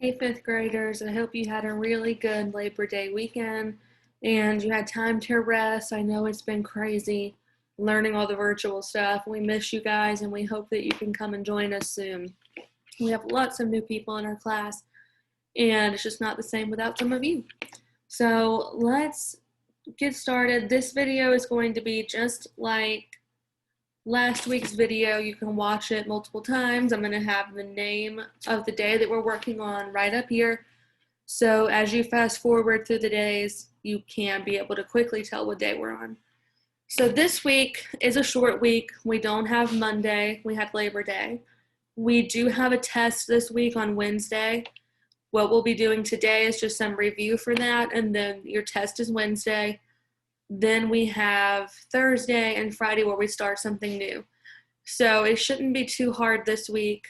Hey, fifth graders, I hope you had a really good Labor Day weekend and you had time to rest. I know it's been crazy learning all the virtual stuff. We miss you guys and we hope that you can come and join us soon. We have lots of new people in our class and it's just not the same without some of you. So let's get started. This video is going to be just like last week's video. You can watch it multiple times. I'm going to have the name of the day that we're working on right up here. So as you fast forward through the days, you can be able to quickly tell what day we're on. So this week is a short week. We don't have Monday. We had Labor Day. We do have a test this week on Wednesday. What we'll be doing today is just some review for that, and then your test is Wednesday. Then we have Thursday and Friday where we start something new. So it shouldn't be too hard this week.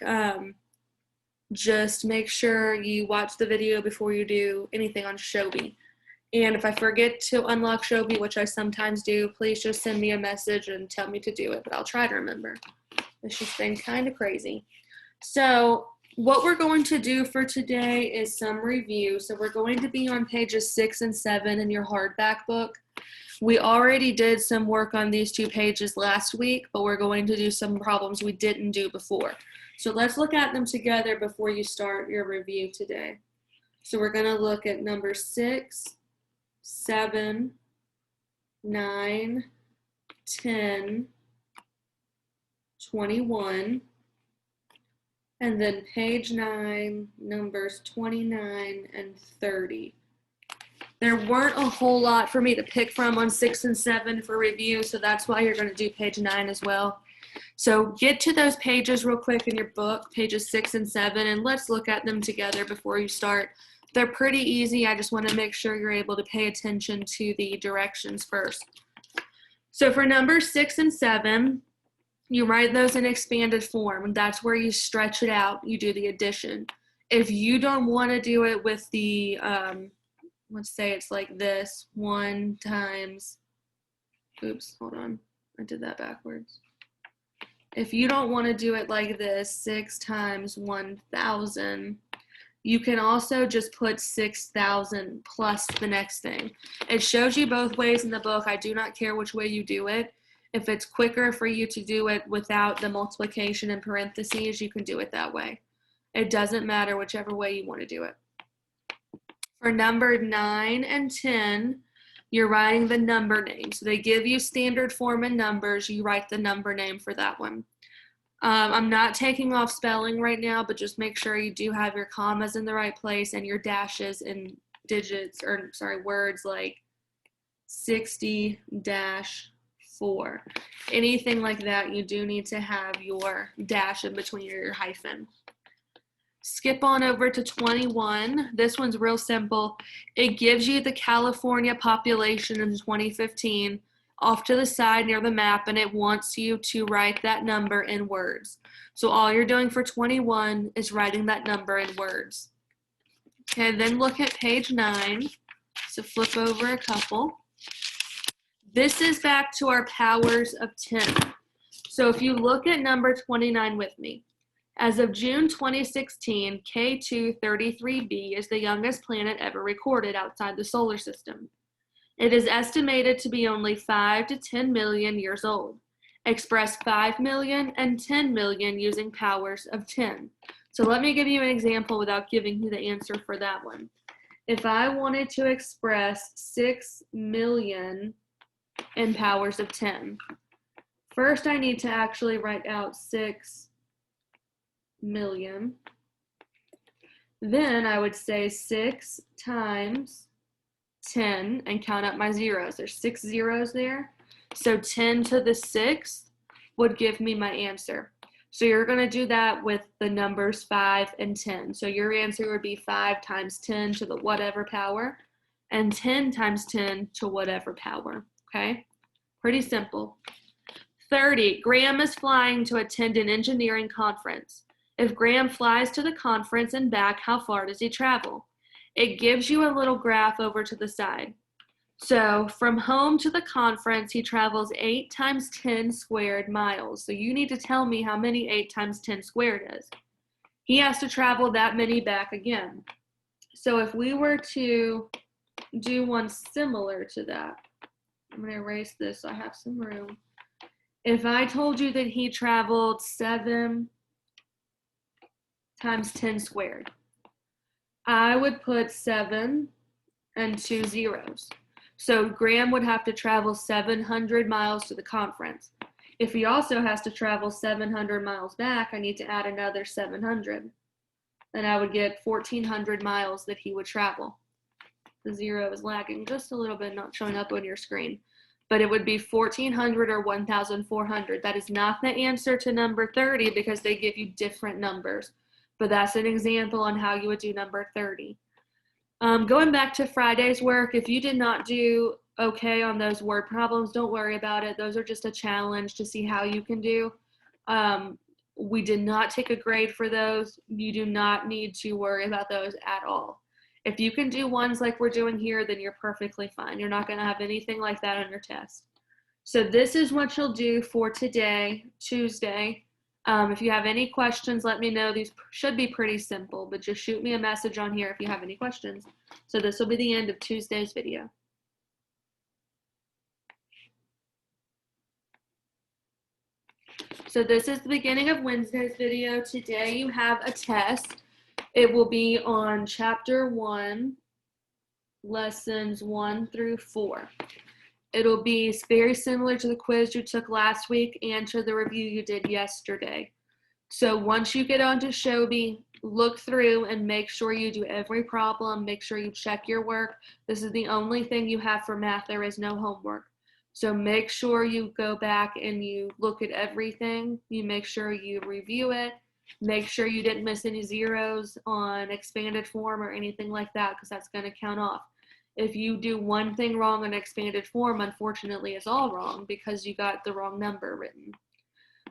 Just make sure you watch the video before you do anything on Shobi. And if I forget to unlock Shobi, which I sometimes do, please just send me a message and tell me to do it, but I'll try to remember. It's just been kind of crazy. So what we're going to do for today is some review. So we're going to be on pages 6 and 7 in your hardback book. We already did some work on these two pages last week, but we're going to do some problems we didn't do before. So let's look at them together before you start your review today. So we're going to look at number 6, 7, 9, 10, 21, and then page 9, numbers 29 and 30. There weren't a whole lot for me to pick from on 6 and 7 for review, so that's why you're going to do page 9 as well. So get to those pages real quick in your book, pages 6 and 7, and let's look at them together before you start. They're pretty easy. I just want to make sure you're able to pay attention to the directions first. So for numbers 6 and 7, you write those in expanded form, and that's where you stretch it out. You do the addition. If you don't want to do it with the let's say it's like this, 1 times, oops, hold on, I did that backwards. If you don't want to do it like this, 6 times 1,000, you can also just put 6,000 plus the next thing. It shows you both ways in the book. I do not care which way you do it. If it's quicker for you to do it without the multiplication in parentheses, you can do it that way. It doesn't matter whichever way you want to do it. For number 9 and 10, you're writing the number name. So they give you standard form and numbers. You write the number name for that one. I'm not taking off spelling right now, but just make sure you do have your commas in the right place and your dashes in digits, or sorry, words like 60-4. Anything like that, you do need to have your dash in between your hyphen. Skip on over to 21. This one's real simple. It gives you the California population in 2015 off to the side near the map, and it wants you to write that number in words. So all you're doing for 21 is writing that number in words. Okay, then look at page 9. So flip over a couple. This is back to our powers of 10. So if you look at number 29 with me, as of June 2016, K233b is the youngest planet ever recorded outside the solar system. It is estimated to be only 5 to 10 million years old. Express 5 million and 10 million using powers of 10. So let me give you an example without giving you the answer for that one. If I wanted to express 6 million in powers of 10, first I need to actually write out 6 million. Then I would say 6 times 10 and count up my zeros. There's 6 zeros there. So 10 to the 6th would give me my answer. So you're going to do that with the numbers 5 and 10. So your answer would be 5 times 10 to the whatever power and 10 times 10 to whatever power. Okay? Pretty simple. 30. Graham is flying to attend an engineering conference. If Graham flies to the conference and back, how far does he travel? It gives you a little graph over to the side. So from home to the conference, he travels 8 times 10 squared miles. So you need to tell me how many 8 times 10 squared is. he has to travel that many back again. So if we were to do one similar to that, I'm going to erase this so I have some room. If I told you that he traveled 7 times 10 squared, I would put 7 and 2 zeros. So Graham would have to travel 700 miles to the conference. If he also has to travel 700 miles back, I need to add another 700. Then I would get 1,400 miles that he would travel. The zero is lagging just a little bit, not showing up on your screen. But it would be 1,400 or 1,400. That is not the answer to number 30 because they give you different numbers. But that's an example on how you would do number 30. Going back to Friday's work, if you did not do okay on those word problems, don't worry about it. Those are just a challenge to see how you can do. We did not take a grade for those. You do not need to worry about those at all. If you can do ones like we're doing here, then you're perfectly fine. You're not going to have anything like that on your test. So this is what you'll do for today, Tuesday. If you have any questions, let me know. These should be pretty simple, but just shoot me a message on here if you have any questions. So this will be the end of Tuesday's video. So this is the beginning of Wednesday's video. Today you have a test. It will be on Chapter 1, Lessons 1 through 4. It'll be very similar to the quiz you took last week and to the review you did yesterday. So once you get onto Shobi, look through and make sure you do every problem. Make sure you check your work. This is the only thing you have for math. There is no homework. So make sure you go back and you look at everything. You make sure you review it. Make sure you didn't miss any zeros on expanded form or anything like that, because that's going to count off. If you do one thing wrong on expanded form, unfortunately, it's all wrong because you got the wrong number written.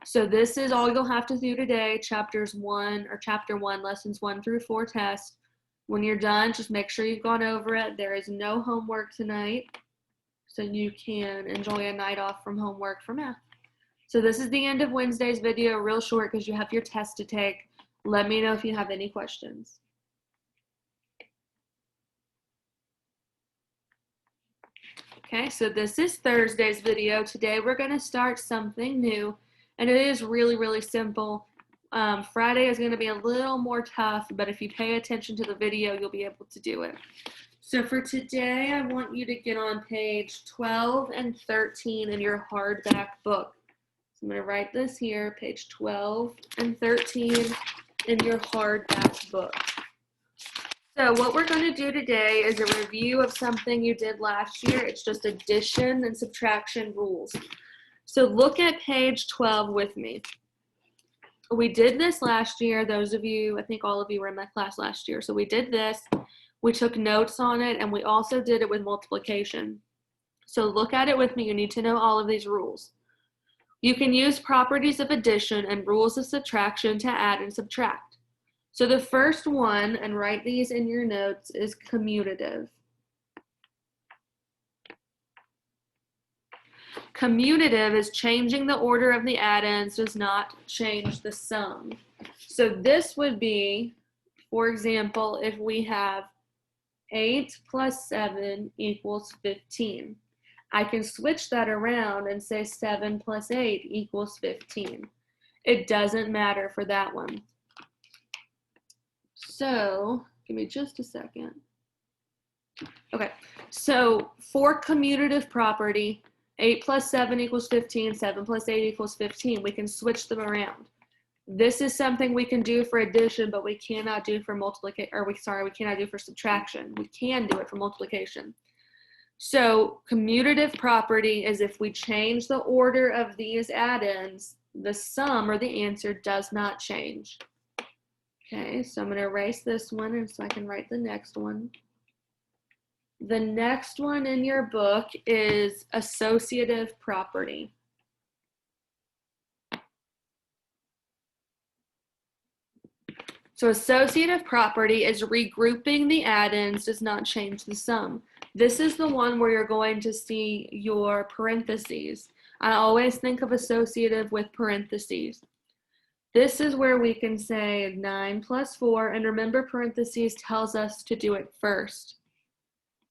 So this is all you'll have to do today, Chapter 1, Lessons 1 through 4 test. When you're done, just make sure you've gone over it. There is no homework tonight, so you can enjoy a night off from homework for math. So this is the end of Wednesday's video, real short because you have your test to take. Let me know if you have any questions. Okay, so this is Thursday's video. Today we're going to start something new, and it is really, really simple. Friday is going to be a little more tough, but if you pay attention to the video, you'll be able to do it. So for today, I want you to get on page 12 and 13 in your hardback book. So I'm going to write this here, page 12 and 13 in your hardback book. So what we're going to do today is a review of something you did last year. It's just addition and subtraction rules. So look at page 12 with me. We did this last year. Those of you, I think all of you were in my class last year. So we did this. We took notes on it, and we also did it with multiplication. So look at it with me. You need to know all of these rules. You can use properties of addition and rules of subtraction to add and subtract. So the first one, and write these in your notes, is commutative. Commutative is changing the order of the addends, does not change the sum. So this would be, for example, if we have 8 plus 7 equals 15. I can switch that around and say 7 plus 8 equals 15. It doesn't matter for that one. So, give me just a second. Okay, so for commutative property, 8 plus 7 equals 15, 7 plus 8 equals 15. We can switch them around. This is something we can do for addition, but we cannot do for multiplication, or we cannot do for subtraction. We can do it for multiplication. So commutative property is if we change the order of these addends, the sum or the answer does not change. Okay, so I'm going to erase this one and so I can write the next one. The next one in your book is associative property. So associative property is regrouping the addends does not change the sum. This is the one where you're going to see your parentheses. I always think of associative with parentheses. This is where we can say 9 plus 4, and remember parentheses tells us to do it first.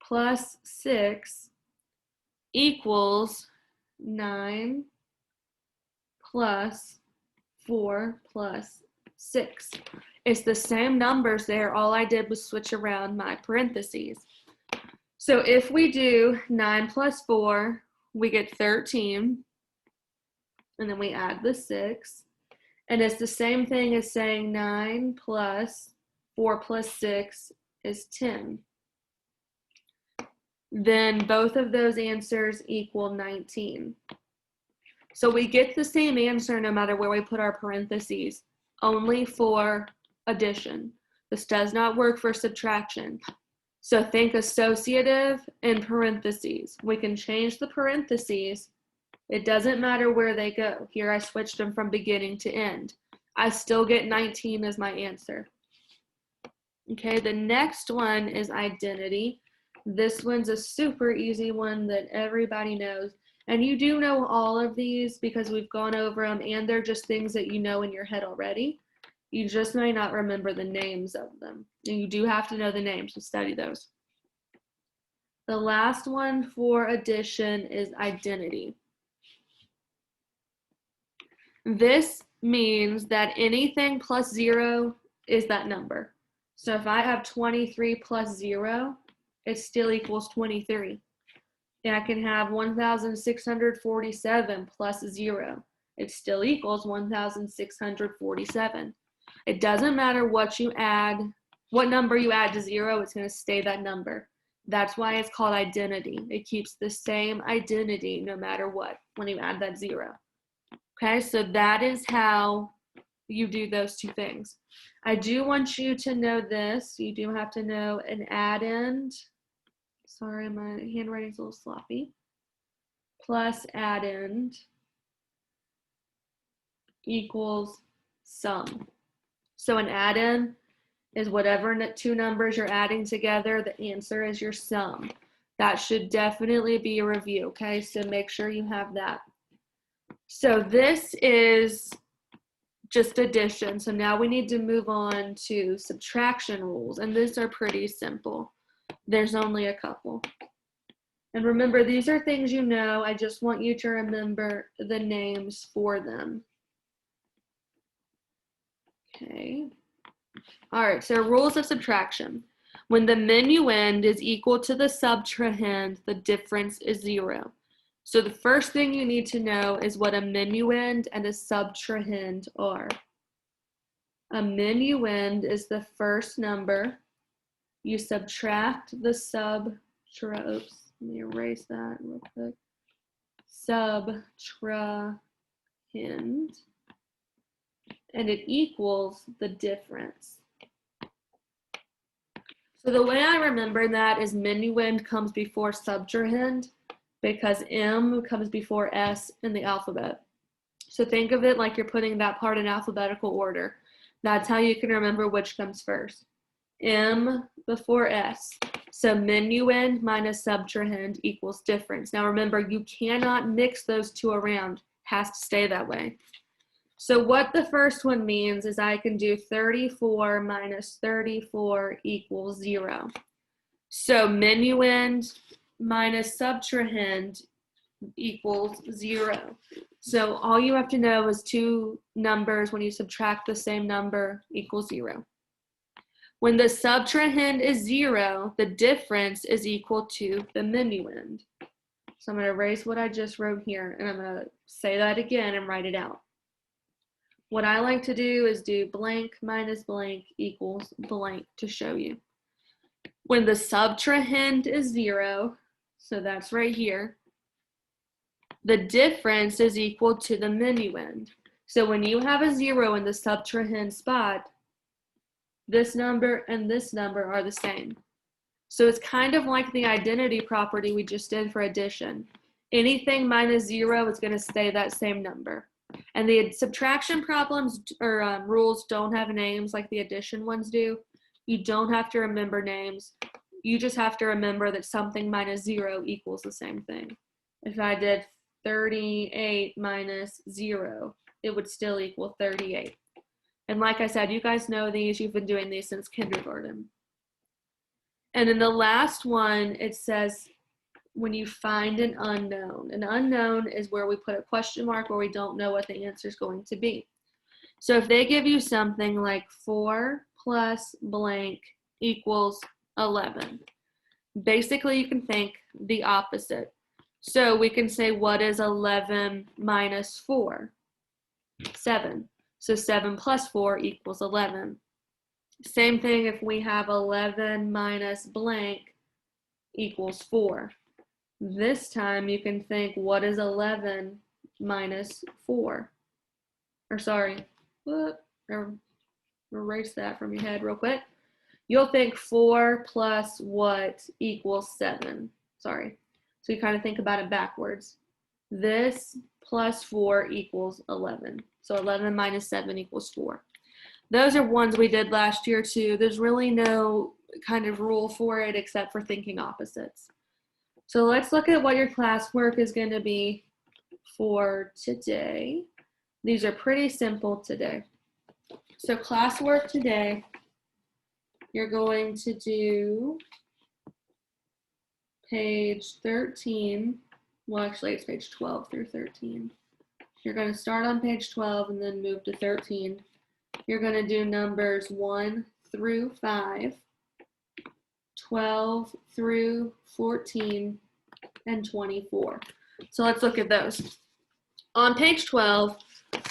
Plus 6 equals 9 plus 4 plus 6. It's the same numbers there. All I did was switch around my parentheses. So if we do 9 plus 4, we get 13. And then we add the 6. And it's the same thing as saying 9 plus 4 plus 6 is 10. Then both of those answers equal 19. So we get the same answer no matter where we put our parentheses, only for addition. This does not work for subtraction. So think associative and parentheses. We can change the parentheses. It doesn't matter where they go. Here I switched them from beginning to end. I still get 19 as my answer. Okay, the next one is identity. This one's a super easy one that everybody knows. And you do know all of these because we've gone over them, and they're just things that you know in your head already. You just may not remember the names of them. And you do have to know the names to study those. The last one for addition is identity. This means that anything plus 0 is that number. So if I have 23 plus 0, it still equals 23. And I can have 1,647 plus 0. It still equals 1,647. It doesn't matter what you add, what number you add to 0, it's going to stay that number. That's why it's called identity. It keeps the same identity no matter what when you add that 0. Okay, so that is how you do those two things. I do want you to know this. You do have to know an addend. Sorry, my handwriting's a little sloppy. Plus addend equals sum. So an addend is whatever two numbers you're adding together. The answer is your sum. That should definitely be a review, okay? So make sure you have that. So this is just addition. So now we need to move on to subtraction rules, and these are pretty simple. There's only a couple. And remember, these are things you know. I just want you to remember the names for them. Okay. All right, so rules of subtraction. When the minuend is equal to the subtrahend, the difference is 0. So the first thing you need to know is what a minuend and a subtrahend are. A minuend is the first number. You subtract the oops, let me erase that real quick. Subtrahend, and it equals the difference. So the way I remember that is minuend comes before subtrahend, because M comes before S in the alphabet. So think of it like you're putting that part in alphabetical order. That's how you can remember which comes first. M before S. So minuend minus subtrahend equals difference. Now remember, you cannot mix those two around. It has to stay that way. So what the first one means is I can do 34 minus 34 equals 0. So minuend minus subtrahend equals 0. So all you have to know is two numbers when you subtract the same number equals 0. When the subtrahend is 0, the difference is equal to the minuend. So I'm going to erase what I just wrote here, and I'm going to say that again and write it out. What I like to do is do blank minus blank equals blank to show you. When the subtrahend is 0, so that's right here, the difference is equal to the minuend. So when you have a 0 in the subtrahend spot, this number and this number are the same. So it's kind of like the identity property we just did for addition. Anything minus 0 is going to stay that same number. And the subtraction problems or rules don't have names like the addition ones do. You don't have to remember names. You just have to remember that something minus 0 equals the same thing. If I did 38 minus 0, it would still equal 38. And like I said, you guys know these. You've been doing these since kindergarten. And in the last one, it says when you find an unknown is where we put a question mark where we don't know what the answer is going to be. So if they give you something like 4 plus blank equals 11, basically you can think the opposite. So we can say, what is 11 minus 4? 7. So 7 plus 4 equals 11. Same thing if we have 11 minus blank equals 4. This time you can think, what is 11 minus 4? Or sorry, erase that from your head real quick. You'll think 4 plus what equals 7. Sorry. So you kind of think about it backwards. This plus 4 equals 11. So 11 minus 7 equals 4. Those are ones we did last year too. There's really no kind of rule for it except for thinking opposites. So let's look at what your classwork is going to be for today. These are pretty simple today. So classwork today, you're going to do page 13. Well, actually, it's page 12 through 13. You're going to start on page 12 and then move to 13. You're going to do numbers 1 through 5, 12 through 14, and 24. So let's look at those. On page 12,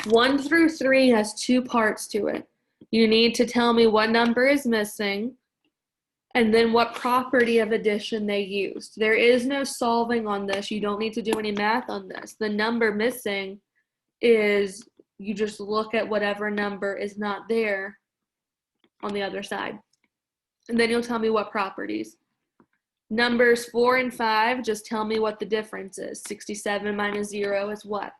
1 through 3 has 2 parts to it. You need to tell me what number is missing and then what property of addition they used. There is no solving on this. You don't need to do any math on this. The number missing is you just look at whatever number is not there on the other side. And then you'll tell me what properties. Numbers 4 and 5, just tell me what the difference is. 67 minus 0 is what?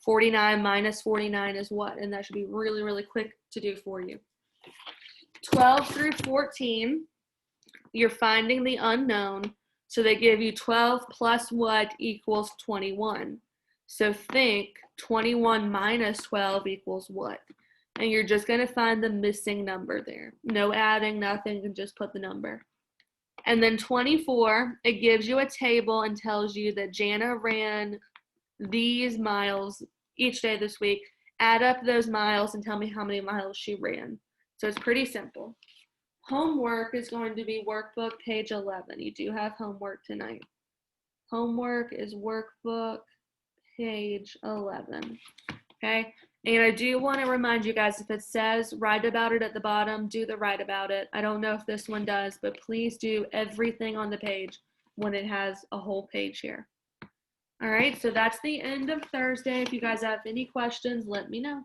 49 minus 49 is what? And that should be really, really quick to do for you. 12 through 14, you're finding the unknown. So they give you 12 plus what equals 21. So think 21 minus 12 equals what? And you're just going to find the missing number there. No adding, nothing, and just put the number. And then 24, it gives you a table and tells you that Jana ran these miles each day this week. Add up those miles and tell me how many miles she ran. So it's pretty simple. Homework is going to be workbook page 11. You do have homework tonight. Homework is workbook page 11. Okay? And I do want to remind you guys, if it says write about it at the bottom, do the write about it. I don't know if this one does, but please do everything on the page when it has a whole page here. All right, so that's the end of Thursday. If you guys have any questions, let me know.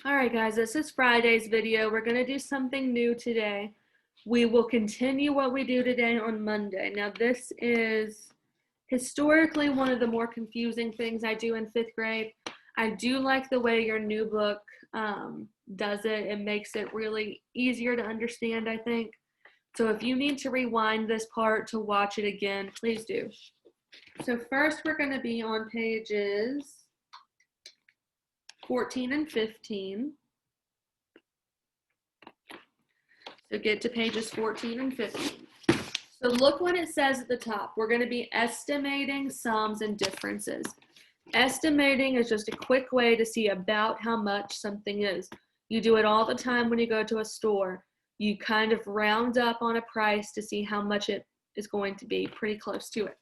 All right, guys, this is Friday's video. We're going to do something new today. We will continue what we do today on Monday. Now, this is historically one of the more confusing things I do in 5th grade. I do like the way your new book does it. It makes it really easier to understand, I think. So if you need to rewind this part to watch it again, please do. So first we're going to be on pages 14 and 15. So get to pages 14 and 15. So look what it says at the top. We're going to be estimating sums and differences. Estimating is just a quick way to see about how much something is. You do it all the time when you go to a store. You kind of round up on a price to see how much it is going to be, pretty close to it.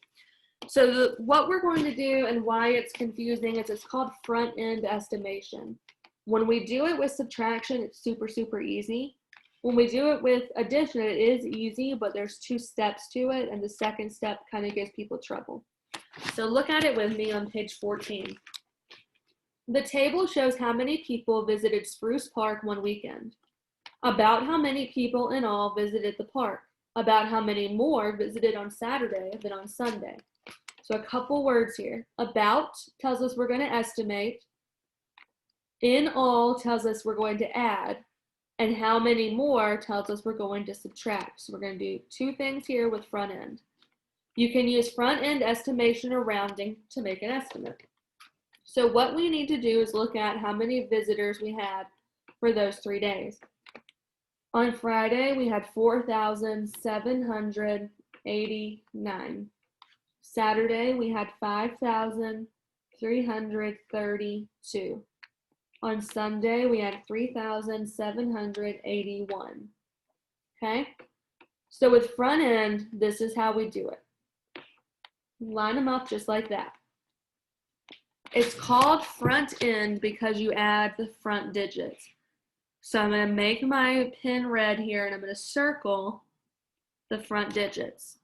So what we're going to do and why it's confusing is it's called front-end estimation. When we do it with subtraction, it's super, super easy. When we do it with addition, it is easy, but there's 2 steps to it, and the second step kind of gives people trouble. So look at it with me on page 14. The table shows how many people visited Spruce Park one weekend. About how many people in all visited the park. About how many more visited on Saturday than on Sunday. So a couple words here. About tells us we're going to estimate. In all tells us we're going to add. And how many more tells us we're going to subtract. So we're going to do 2 things here with front end. You can use front-end estimation or rounding to make an estimate. So what we need to do is look at how many visitors we had for those 3 days. On Friday, we had 4,789. Saturday, we had 5,332. On Sunday, we had 3,781. Okay? So with front end, this is how we do it. Line them up just like that. It's called front end because you add the front digits. So I'm going to make my pen red here and I'm going to circle the front digits.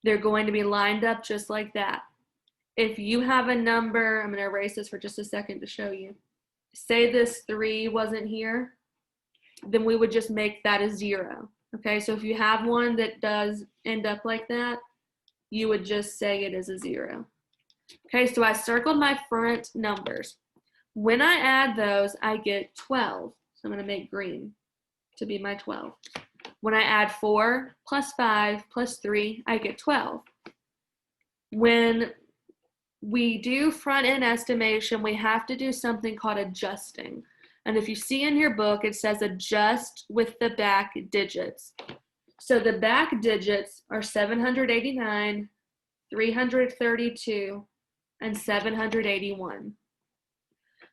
They're going to be lined up just like that. If you have a number, I'm going to erase this for just a second to show you. Say this 3 wasn't here, then we would just make that a 0. Okay, so if you have one that does end up like that, you would just say it is a 0. Okay, so I circled my front numbers. When I add those, I get 12. So I'm going to make green to be my 12. When I add 4 plus 5 plus 3, I get 12. When we do front-end estimation, we have to do something called adjusting. And if you see in your book, it says adjust with the back digits. So the back digits are 789, 332, and 781.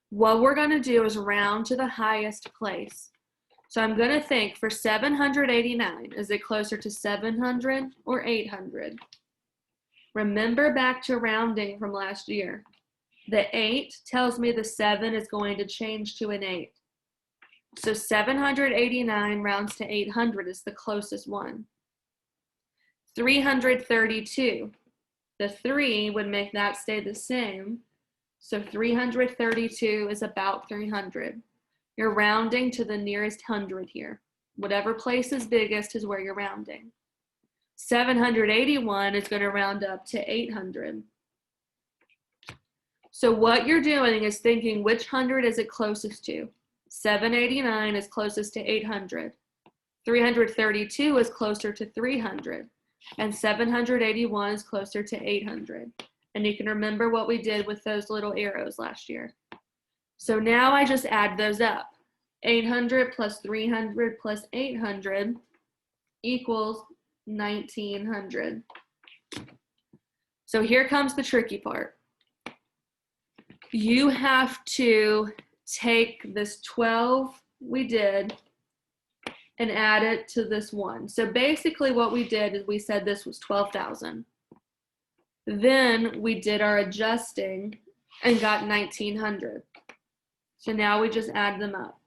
What we're going to do is round to the highest place. So I'm going to think for 789, is it closer to 700 or 800? Remember back to rounding from last year. The 8 tells me the 7 is going to change to an 8. So 789 rounds to 800 is the closest one. 332, the 3 would make that stay the same. So 332 is about 300. You're rounding to the nearest 100 here. Whatever place is biggest is where you're rounding. 781 is going to round up to 800. So what you're doing is thinking which 100 is it closest to. 789 is closest to 800. 332 is closer to 300. And 781 is closer to 800. And you can remember what we did with those little arrows last year. So now I just add those up. 800 plus 300 plus 800 equals 1900. So here comes the tricky part. You have to take this 12 we did and add it to this 1. So basically what we did is we said this was 12,000. Then we did our adjusting and got 1900. So now we just add them up.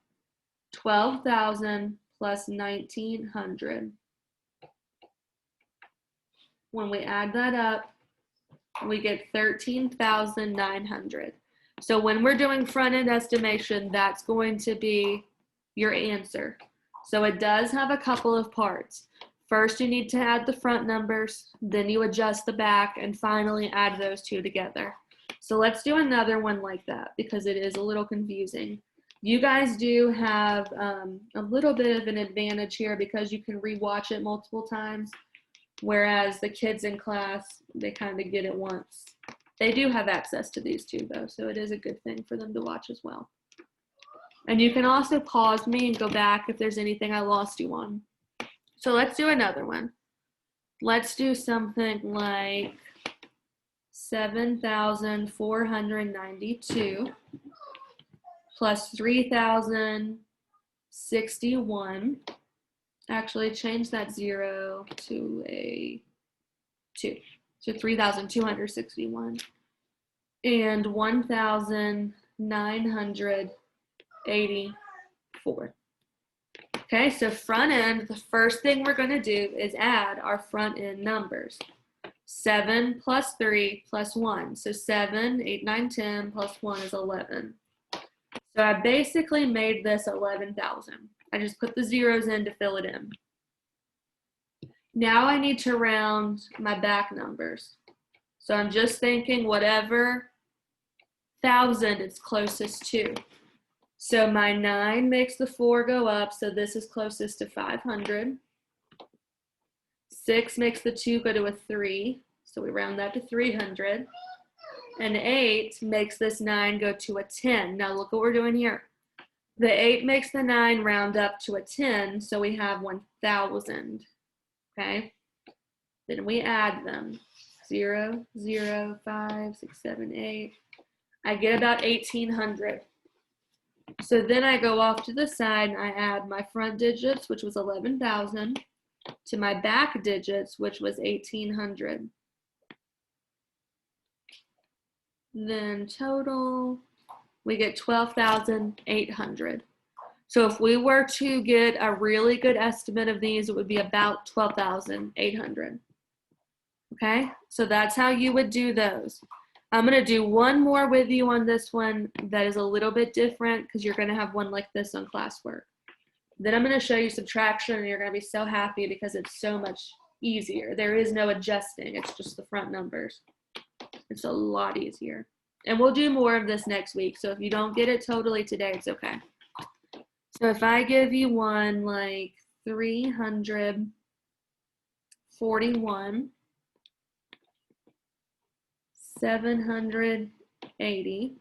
12,000 plus 1900. When we add that up, we get 13,900. So when we're doing front-end estimation, that's going to be your answer. So it does have a couple of parts. First, you need to add the front numbers, then you adjust the back, and finally add those two together. So let's do another one like that because it is a little confusing. You guys do have a little bit of an advantage here because you can rewatch it multiple times, whereas the kids in class, they kind of get it once. They do have access to these two though, so it is a good thing for them to watch as well. And you can also pause me and go back if there's anything I lost you on. So let's do another one. Let's do something like 7,492 plus 3,061. Actually, change that 0 to a 2. So 3,261. And 1,984. Okay, so front end, the first thing we're going to do is add our front end numbers. 7 plus 3 plus 1. So 7, 8, 9, 10 plus 1 is 11. So I basically made this 11,000. I just put the zeros in to fill it in. Now I need to round my back numbers. So I'm just thinking whatever 1,000 it's closest to. So my 9 makes the 4 go up, so this is closest to 500. 6 makes the 2 go to a 3, So we round that to 300. And 8 makes this 9 go to a 10. Now look what we're doing here. The 8 makes the 9 round up to a 10, so we have 1,000. Okay? Then we add them. 0, 0, 5, 6, 7, 8. I get about 1,800. So then I go off to the side and I add my front digits, which was 11,000, to my back digits, which was 1,800. Then total, we get 12,800. So if we were to get a really good estimate of these, it would be about 12,800. Okay, so that's how you would do those. I'm going to do one more with you on this one that is a little bit different because you're going to have one like this on classwork. Then I'm going to show you subtraction and you're going to be so happy because it's so much easier. There is no adjusting, it's just the front numbers. It's a lot easier. And we'll do more of this next week, so if you don't get it totally today, it's okay. So if I give you one like 341, 780,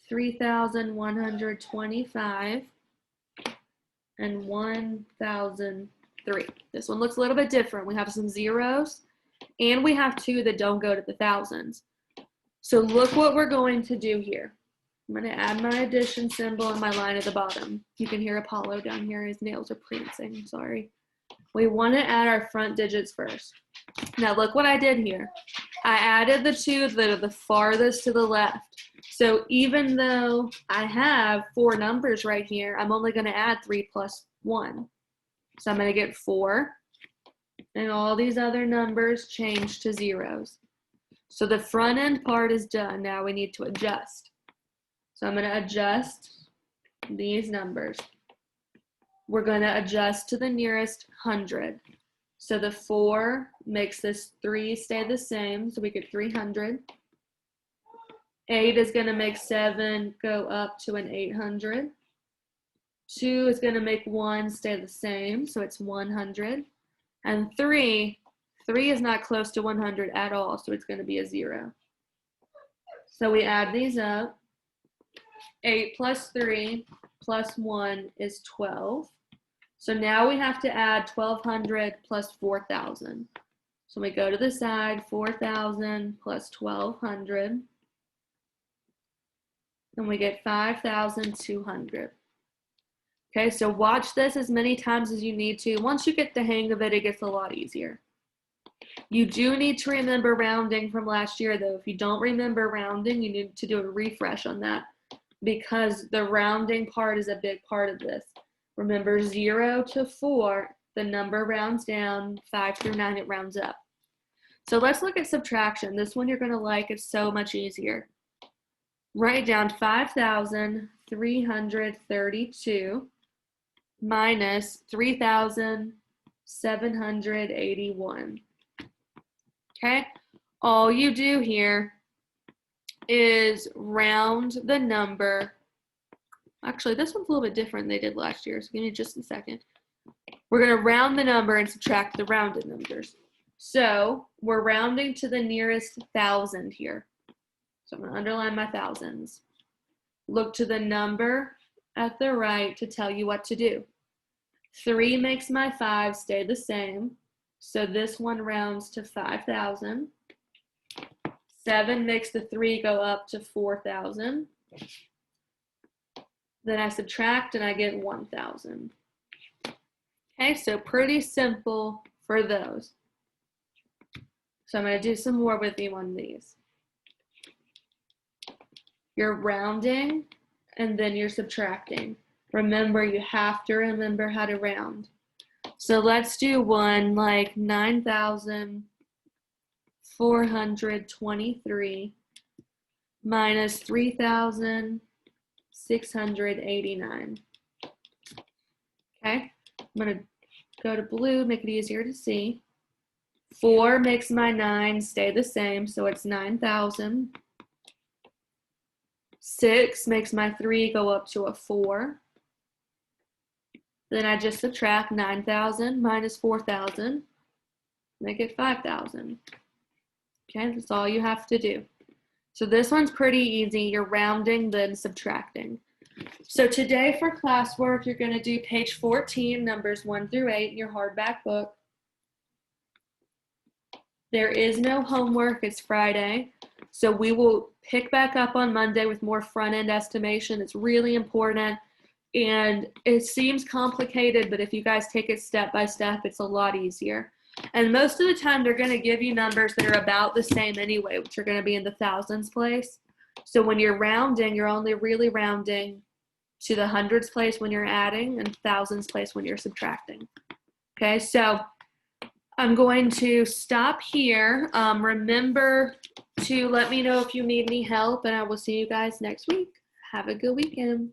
3,125, and 1,003. This one looks a little bit different. We have some zeros, and we have two that don't go to the thousands. So look what we're going to do here. I'm going to add my addition symbol and my line at the bottom. You can hear Apollo down here. His nails are prancing. Sorry. We want to add our front digits first. Now look what I did here. I added the two that are the farthest to the left. So even though I have 4 numbers right here, I'm only going to add 3 plus 1. So I'm going to get 4. And all these other numbers change to zeros. So the front end part is done. Now we need to adjust. So I'm going to adjust these numbers. We're going to adjust to the nearest 100. So the 4 makes this 3 stay the same, so we get 300. 8 is going to make 7 go up to an 800. 2 is going to make 1 stay the same, so it's 100. And 3 is not close to 100 at all, so it's going to be a 0. So we add these up. 8 plus 3 plus 1 is 12. So now we have to add 1,200 plus 4,000. So we go to the side, 4,000 plus 1,200. And we get 5,200. Okay, so watch this as many times as you need to. Once you get the hang of it, it gets a lot easier. You do need to remember rounding from last year, though. If you don't remember rounding, you need to do a refresh on that because the rounding part is a big part of this. Remember, 0 to 4, the number rounds down. 5 through 9, it rounds up. So let's look at subtraction. This one you're going to like. It's so much easier. Write down 5,332 minus 3,781. Okay? All you do here is round the number. Actually, this one's a little bit different than they did last year, so give me just a second. We're going to round the number and subtract the rounded numbers. So we're rounding to the nearest 1,000 here. So I'm going to underline my thousands. Look to the number at the right to tell you what to do. 3 makes my 5 stay the same. So this one rounds to 5,000. 7 makes the 3 go up to 4,000. Then I subtract and I get 1,000. Okay, so pretty simple for those. So I'm going to do some more with you on these. You're rounding and then you're subtracting. Remember, you have to remember how to round. So let's do one like 9,423 minus 3,689. Okay, I'm going to go to blue, make it easier to see. 4 makes my 9 stay the same, so it's 9,000. 6 makes my 3 go up to a 4. Then I just subtract 9,000 minus 4,000. make it 5,000. Okay, that's all you have to do. So this one's pretty easy. You're rounding, then subtracting. So today for classwork, you're going to do page 14, numbers 1 through 8 in your hardback book. There is no homework. It's Friday. So we will pick back up on Monday with more front-end estimation. It's really important. And it seems complicated, but if you guys take it step by step, it's a lot easier. And most of the time, they're going to give you numbers that are about the same anyway, which are going to be in the thousands place. So when you're rounding, you're only really rounding to the hundreds place when you're adding and thousands place when you're subtracting. Okay, so I'm going to stop here. Remember to let me know if you need any help, and I will see you guys next week. Have a good weekend.